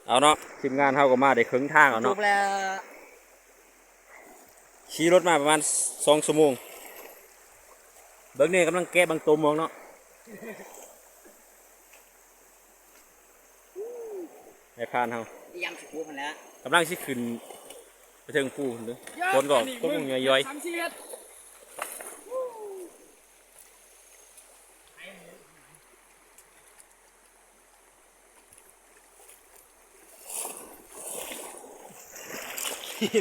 เอาเนาะทีมงานเท่ากับมาได้ครึ่งทางเอาเนาะขี่รถมาประมาณ2 ชั่วโมงเบิ้งนี่กำลังแกะบางตัวมองเนาะในพานเฮายังสิพูมันแล้วกำลังสิขึ้นไปถึงภูหรือคนก็ต้นย่อย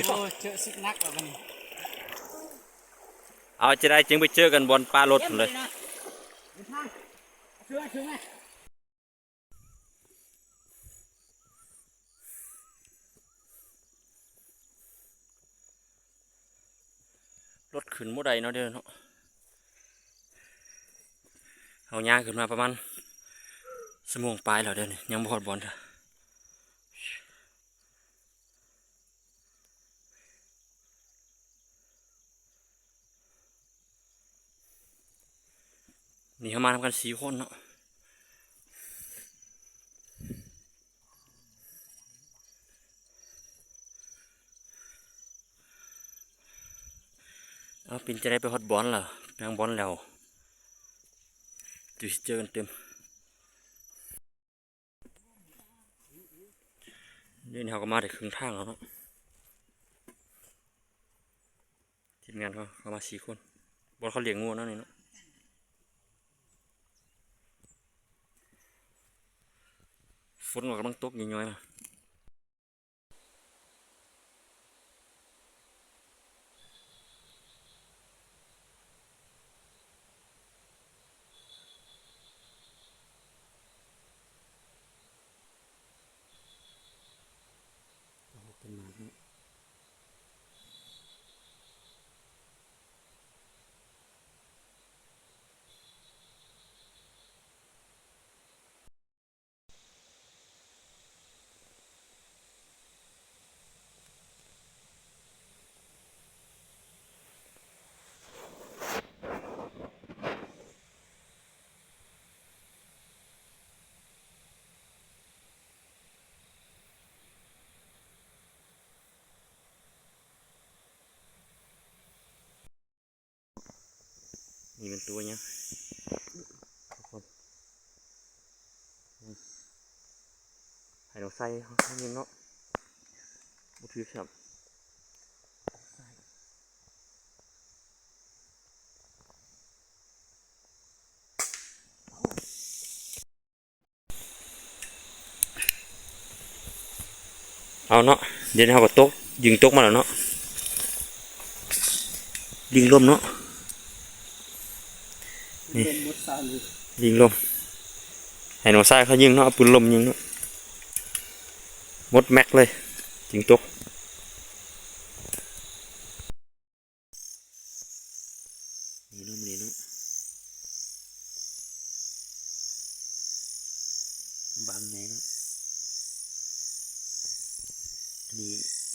โอ้เจอสินักแบบนี้เอาจะได้จึงไปเจอกันบนปลารถเลยรถขึ้นเมื่อใดเนาะเด้อเนาะเอาย่างขึ้นมาประมาณชั่วโมงปลายแล้วเด้อนี่ยังบ่ฮอดบอลเถอะนี่เขามาทำกัน4 คนเนาะเอาปินจะได้ไปฮอดบอลเหรอไปทางบอลแล้วดูสิเจอกันเต็มนี่เขาก็มาได้ครึ่งทางแล้วเนาะทีมงานเขามา4 คนบอลเขาเลี้ยงงูเนาะนี่เนาะฝนก็กำลังตกย้อยๆนะเป็นมาเนาะนี่เป็นตัวเนี้ยทุกคนให้เราใส่เขายังเนาะบุตรครับเอาเนาะเดี๋ยวเขาก็ตกยิงตกมาแล้วเนาะยิงลมเนาะนี่ยิงลมให้หนูใส่เขายิงเนาะปืนลมยิงเนาะมดแม็กเลยยิงตกนี่เนาะมันนี่เนาะบางไงเนาะอันนี้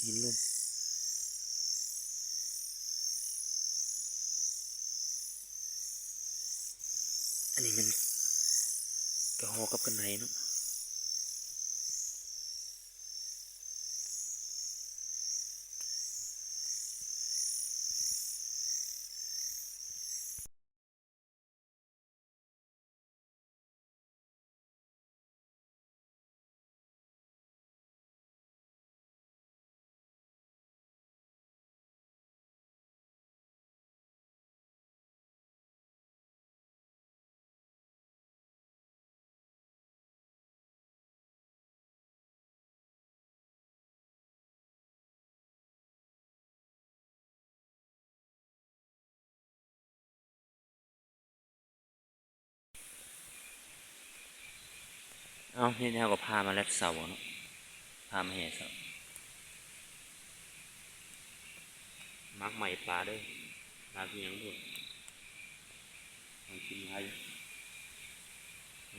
ยิงลมอันนี้มันกระหอกับกันไหนเนาะเอานี่เราก็พามาแล้วเสาเนาะพามาแห่เสามักใหม่ปลาด้วยปลาที่ยังบุญมันกินไทย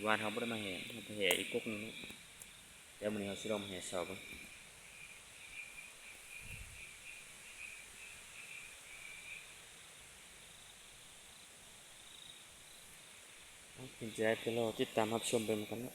ว่าเขาไม่ได้มาแห่เขาไปแห่อีกกุ๊กนึงเดี๋ยวมันเขาสิลองแห่เสาไปเป็นใจไปรอติดตามรับชมไปเหมือนกันนะ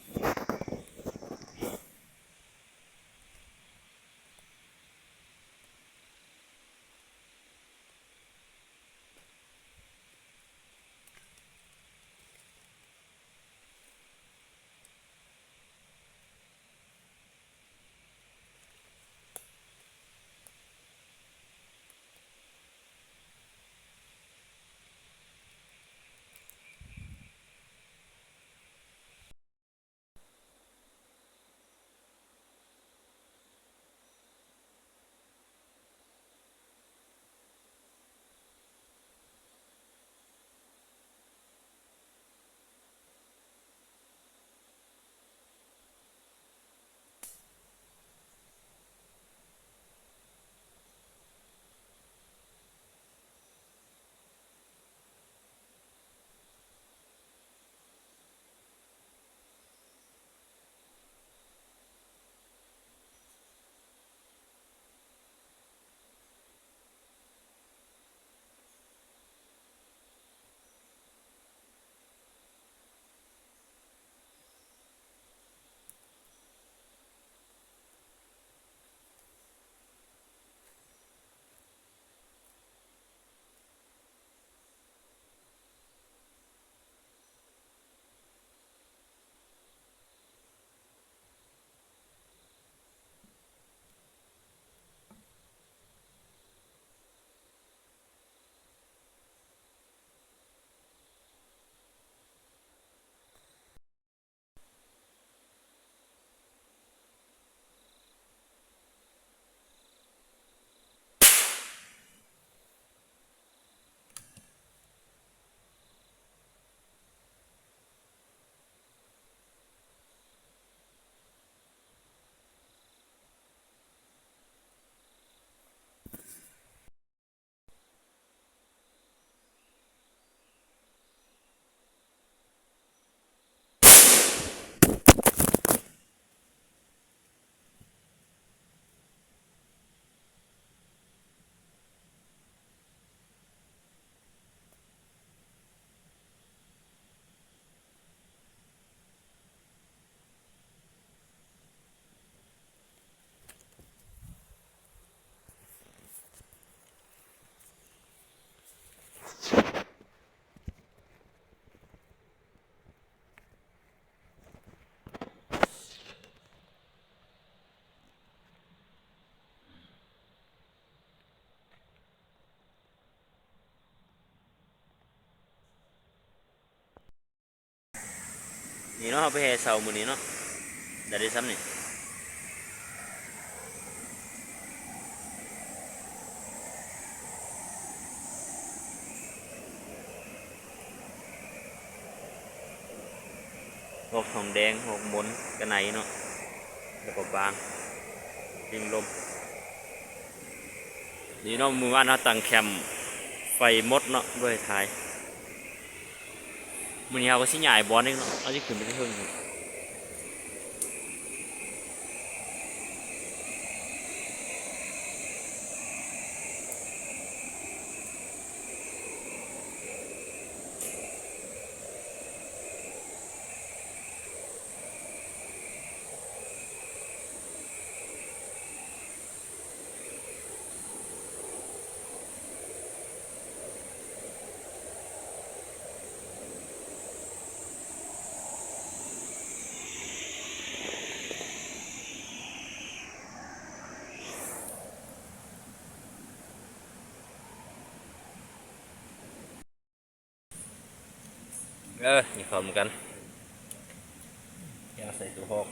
นี่เนาะเอาไปแห่เสามื้อนี้เนาะได้ซ้ำนี่หอกทองแดงหอกมนกระไหนเนาะแล้วก็บางยิงลมนี่เนาะมื้อวานเนาะตั้งแคมป์ไฟหมดเนาะด้วยท้ายมื้อนี้เราก็สิย้ายบอลอีกเนาะเอาสิขึ้นไปที่เทิงนี่เขาเหมือนกันยังใส่ตัวหอก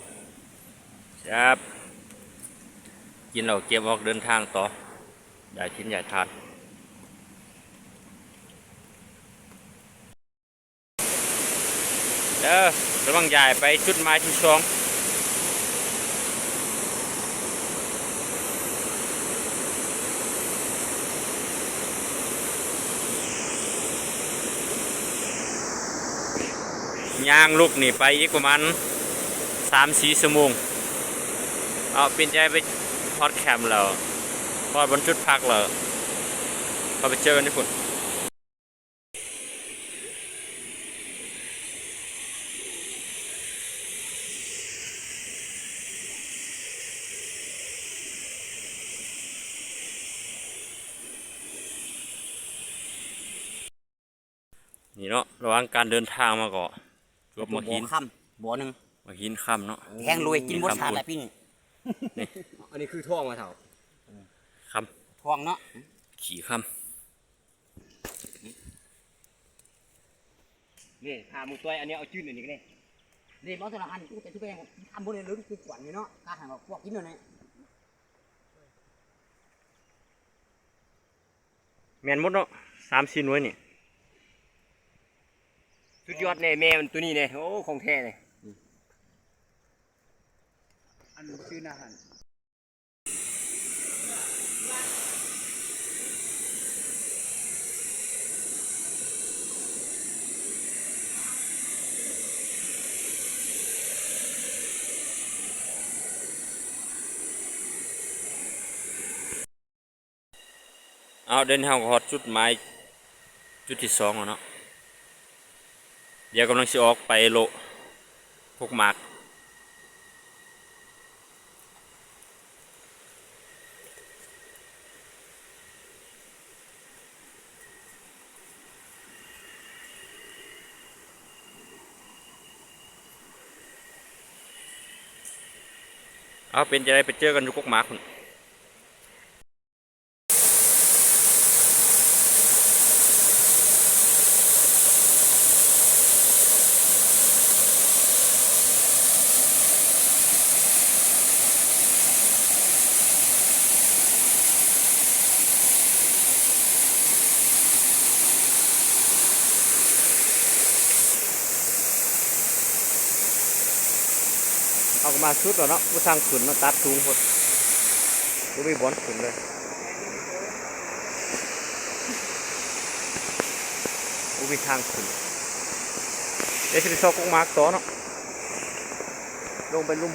ครับกินเราเก็บออกเดินทางต่ออย่าชิ้นอย่าทานระวังใหญ่ไปจุดหมายที่สองย่างลูกนี่ไปอีกประมาณ3-4 ชั่วโมงเอาปินใจไปพอดแคมป์แล้วพอดบนจุดพักแล้วเขาไปเจอกันที่ฝุ่นนี่เนาะระหว่างการเดินทางมาก็รวบมาหิน ค่ำบ่อหนึ่ง มาหินค่ำเนาะ แห้งรวยกินหมดชาติแหละพี่นี่ อันนี้คือท่องมาเถ่า ค่ ทองเนาะ ำขี่ค่ นี่หามือตัวอันนี้เอาจืดอันนี้ก็ได้ เดี๋ยวบอสตัวละหันกูแต่ทุกอย่างทำบนเลยลุ้นคือกวนนี่เนาะการหันพวกกินเลย ำแมนหมดเนาะ3-4 หน่วยนี่ สุดยอดเนี่ยแม่มันตัวนี้เนี่ยโอ้ของแท้เลย อันชื่อนาหัน เอาเดินทางฮอดจุดหมายจุดที่2แล้วเนาะเดี๋ยวกำลังสิออกไปโลพวกหมากเอาเป็นจะได้ไปเจอกันอยู่พวกหมากพุ่นเอามาชุดแล้วเนาะผู้ทางขึ้นมาตัดสูงหมดดูมีบอลขึ้นเลยดูมีทางขึ้นเดี๋ยวจะไปซอกกงมาร์กต่อเนาะลงไปลุ่ม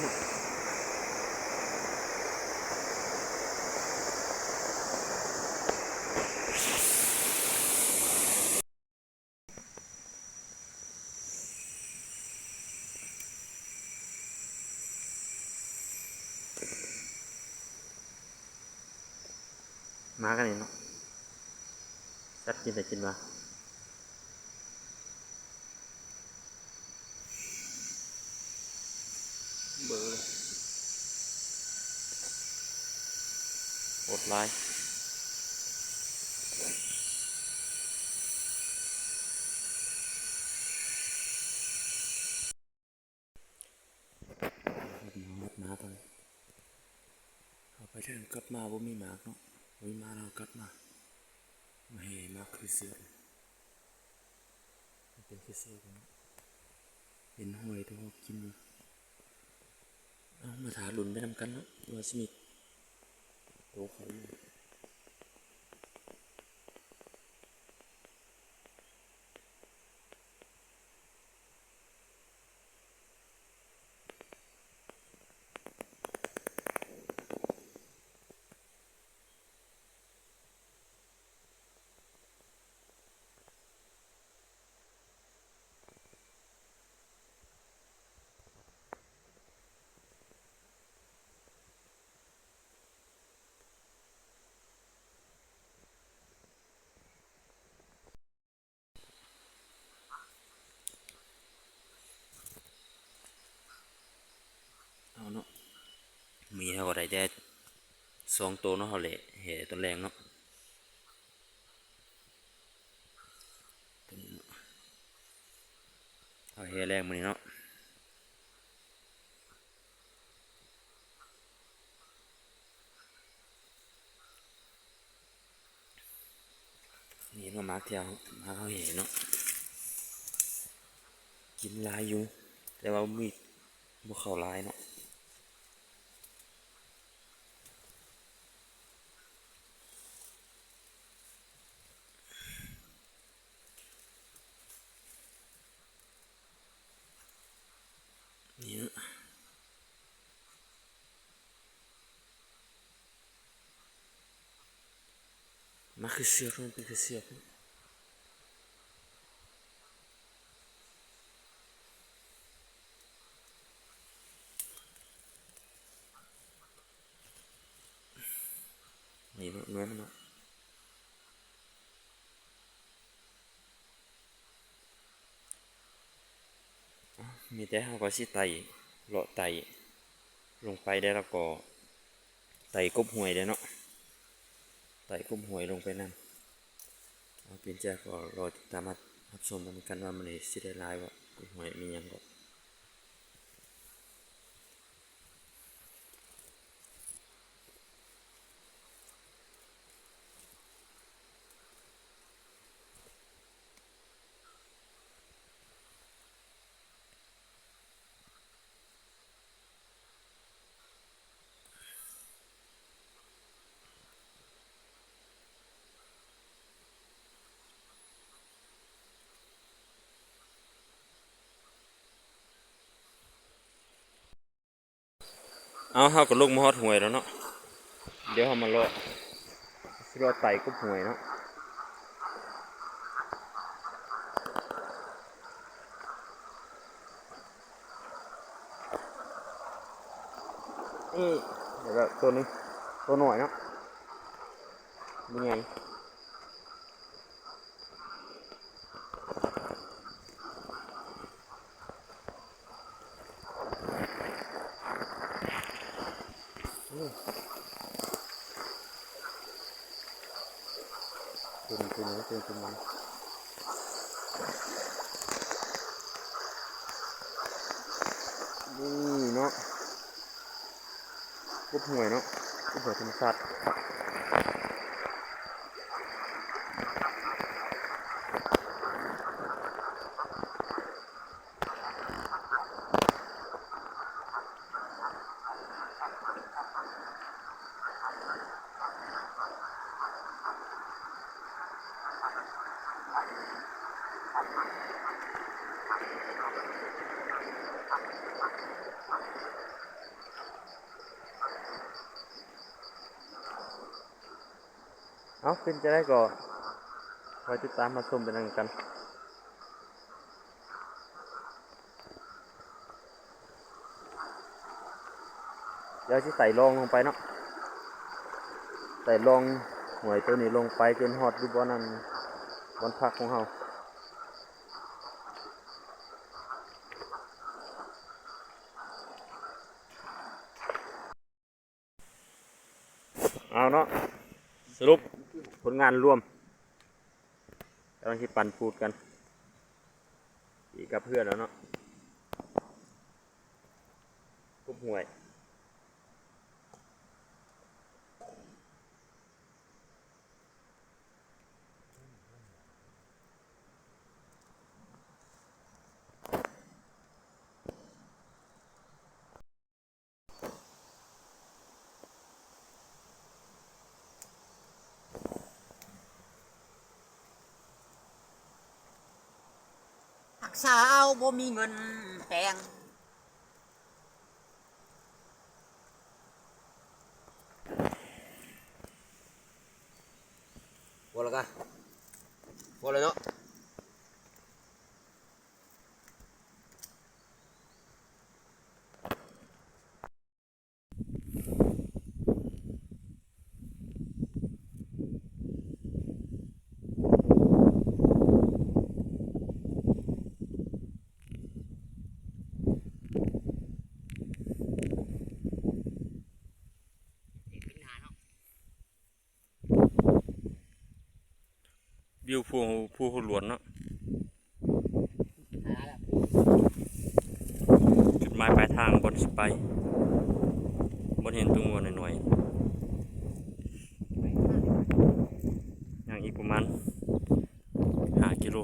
มากันนี่เนาะสัตว์กินแต่กินมาเบอร์โหดร้าย ค่กลับมาบ่มีหมากเนาะบ่มีมาเรากลับมาเฮ้มาคือเสือมันเป็นคือเสือกันเห็นหอยตัวกินอยู่เอามาถาลุนไปนำกันเนาะว่าสิมีโตเขาอยู่เอาเนาะมีเท่าก็ได้แต่2 ตัวเนาะเฮาแหละแห่ตัวแรงเนาะตัวนี้เนาะเอาแห่แรงมื้อนี้เนาะนี่เนาะหมากที่เอาแห่เนาะกินหลายอยู่แต่ว่ามีบ่เข้าหลายเนาะนี่เนาะมาคือเสือกมันเป็นคือเสือกเนาะนี่เนาะเนื้อมันเนาะมีแต่เฮาก็สิไต่เลาะไต่ลงไปได้แล้วก็ไต่กบห้วยได้เนาะไต่กบห้วยลงไปนำเอาเป็นใจก็รอติดตามรับชมกันว่ามันสิได้หลายบ่กบห้วยมีหยังก็เอาเฮาก็ลงมาฮอดห้วยแล้วเนาะเดี๋ยวเฮามาเลาะสิเลาะไต่กบห้วยเนาะนี่เดี๋ยวก็ตัวนึงตัวหน่อยเนาะเป็นไงตัวนี้นี่เนาะกบห้วยเนาะกบห้วยธรรมชาติเอาเป็นจะได้ก็คอยติดตามมาชมเป็นกันเดี๋ยวจะใส่รองลงไปเนาะใส่รองหวยตัวนี้ลงไปจนฮอดดูบ่อนั้นบอนพักของเราเอาเนาะสรุปผลงานรวมกำลังที่ปั่นพูดกันอีกกับเพื่อนแล้วเนาะกบหวย กสาวบ่มีเงินแปลง พอแล้วกันพอแล้วเนาะวิวภูหุหลวนเนาะจุดหมายปลายทางบนสิไปบนเห็นตัวงัวหน่อยๆอย่างอีกประมาณ5 กิโล